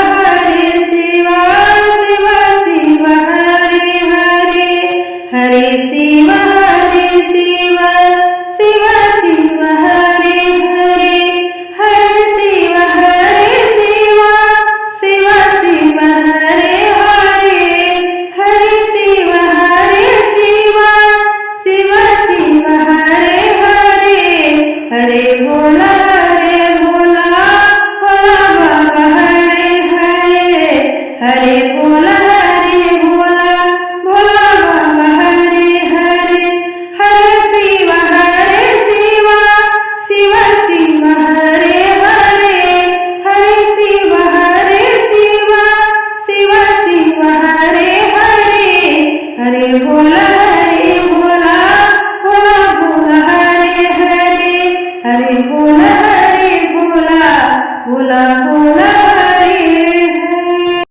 Hare Shiv Shiv Shiv Hare Hare Hare Shiv Shiv Shiv Shiv Hare Hare Hare Shiv Shiv Shiv Shiv Hare Hare Hare Shiv Shiv Shiv Shiv Hare Hare Hare Bhola Bhola Baba Hare Hare Hare Bhola Bhola Baba Hare Hare Hare Shiv Shiv Shiv Shiv Hare Hare Hare Shiv Shiv Shiv Shiv Hare Hare Hare Bhola